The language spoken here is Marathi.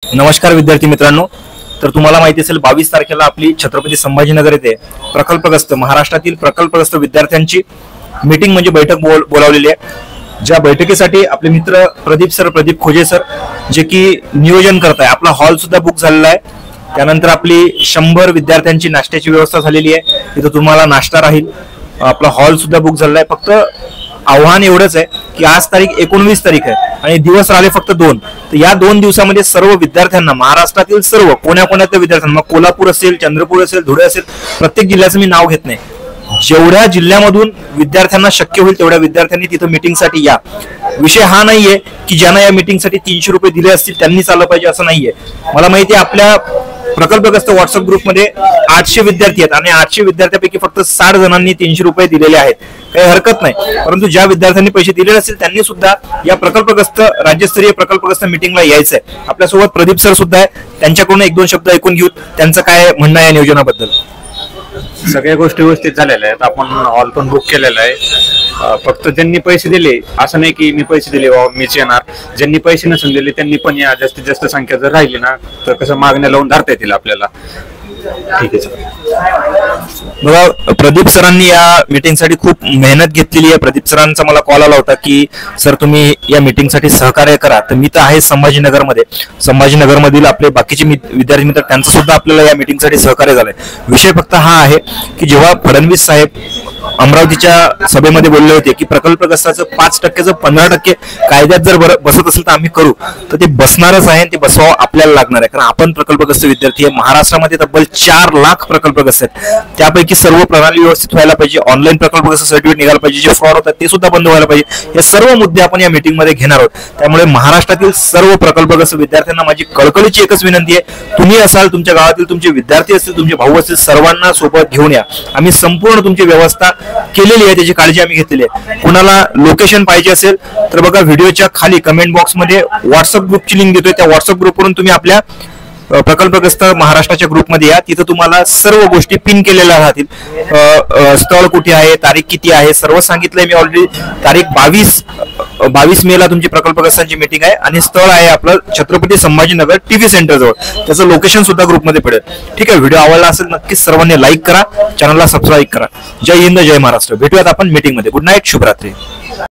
नमस्कार विद्यार्थी मित्रांनो, तर तुम्हाला माहिती असेल 22 तारखेला आपली छत्रपती संभाजीनगर येथे प्रकल्पग्रस्त महाराष्ट्रातील प्रकल्पग्रस्त विद्यार्थ्यांची मीटिंग म्हणजे बैठक बोलावलेली आहे। ज्या बैठकीसाठी आपले मित्र प्रदीप खोजे सर जे की नियोजन करत आहे, आपला हॉल सुद्धा बुक झालेला आहे। त्यानंतर आपली 100 विद्यार्थ्यांची नाश्त्याची व्यवस्था झालेली आहे, तिथे तुम्हाला नाश्ता राहील। आपला हॉल सुद्धा बुक झालेला आहे। फक्त आव्हान एवढंच आहे की आज तारीख 19 तारीख आहे आणि दिवस राहिले फक्त 2। तर या 2 दिवसामध्ये सर्व विद्यार्थ्यांना, महाराष्ट्रातील सर्व कोण्याकोण्यातल्या विद्यार्थ्यांना, कोल्हापूर असेल, चंद्रपूर असेल, धुळे असेल, प्रत्येक जिल्ह्याचं मी नाव घेत नाही, जेवढ्या जिल्ह्यामधून विद्यार्थ्यांना शक्य होईल तेवढ्या विद्यार्थ्यांनी तिथं मीटिंगसाठी या। विषय हा नाहीये की ज्यांना या मीटिंगसाठी 300 रुपये दिले असतील त्यांनीच आलं पाहिजे असं नाहीये। मला माहिती आहे आपल्या प्रकल्पग्रस्त व्हॉट्सअप ग्रुपमध्ये 800 विद्यार्थी आहेत आणि 800 विद्यार्थ्यांपैकी फक्त 60 जणांनी 300 रुपये दिलेले आहेत, काही हरकत नाही। परंतु ज्या विद्यार्थ्यांनी पैसे दिलेले असतील त्यांनी सुद्धा या प्रकल्पग्रस्त राज्यस्तरीय प्रकल्पग्रस्त मीटिंगला यायचंय। आपल्यासोबत प्रदीप सर सुद्धा आहे, त्यांच्याकडून 1-2 शब्द ऐकून घेऊ, त्यांचं काय म्हणणं आहे या नियोजनाबद्दल। सगळ्या गोष्टी व्यवस्थित झालेल्या आहेत। आपण हॉल पण बुक केलेला आहे। फक्त ज्यांनी पैसे दिले असं नाही की मी पैसे दिले मीच येणार, ज्यांनी पैसे नसून दिले त्यांनी पण या। जास्तीत जास्त संख्या जर राहिली ना तर कसं मागण्या लावून धरता येतील आपल्याला। ठीक आहे सर। बघा, प्रदीप सरांनी या मीटिंगसाठी खूप मेहनत घेतलेली आहे। प्रदीप सरांचा मला कॉल आला होता की सर तुम्ही या मीटिंगसाठी सहकार्य करा। तर मी तर आहे संभाजीनगरमध्ये, संभाजीनगरमधील आपले बाकीचे विद्यार्थी मित्र त्यांचं सुद्धा आपल्याला या मीटिंगसाठी सहकार्य झालंय। विषय फक्त हा आहे की जेव्हा फडणवीस साहेब अमरावतीच्या सभेमध्ये बोलले होते की प्रकल्पग्रस्ताचं 5% 15% कायद्यात जर बसत असेल तर आम्ही करू, तर ते बसणारच आहे आणि ते बसवावं आपल्याला लागणार आहे। कारण आपण प्रकल्पग्रस्त विद्यार्थी आहे। महाराष्ट्रामध्ये तब्बल 4 लाख प्रकल्पग्रस्त आहेत, त्यापैकी सर्व प्रणाली व्यवस्थित व्हायला पाहिजे, ऑनलाईन प्रकल्पग्रस्त सर्टिफिकेट निघायला पाहिजे, जे फ्रॉड होतात ते सुद्धा बंद व्हायला पाहिजे। हे सर्व मुद्दे आपण या मीटिंगमध्ये घेणार आहोत। त्यामुळे महाराष्ट्रातील सर्व प्रकल्पग्रस्त विद्यार्थ्यांना माझी कळकळीची एकच विनंती आहे, तुम्ही असाल, तुमच्या गावातील तुमचे विद्यार्थी असतील, तुमचे भाऊ असतील, सर्वांना सोबत घेऊन या। आम्ही संपूर्ण तुमची व्यवस्था केलेली आहे, त्याची काळजी आम्ही घेतलेली आहे। कुणाला लोकेशन पाहिजे असेल तर बघा, व्हिडिओच्या खाली कमेंट बॉक्समध्ये व्हॉट्सअप ग्रुपची लिंक देतोय, त्या व्हॉट्सअप ग्रुपवरून तुम्ही आपल्या प्रकल्पग्रस्त महाराष्ट्राच्या ग्रुपमध्ये या। तिथं तुम्हाला सर्व गोष्टी पिन केलेल्या राहतील। स्थळ कुठे आहे, तारीख किती आहे, सर्व सांगितलंय मी ऑलरेडी। तारीख 22 मेला तुमची प्रकल्पग्रस्तांची मीटिंग आहे आणि स्थळ आहे आपलं छत्रपती संभाजीनगर टीव्ही सेंटर जवळ। त्याचं लोकेशन सुद्धा ग्रुपमध्ये पडेल। ठीक आहे, व्हिडिओ आवडला असेल नक्कीच सर्वांनी लाईक करा, चॅनलला सबस्क्राईब करा। जय हिंद, जय महाराष्ट्र। भेटूयात आपण मीटिंगमध्ये। गुड नाईट, शुभरात्री।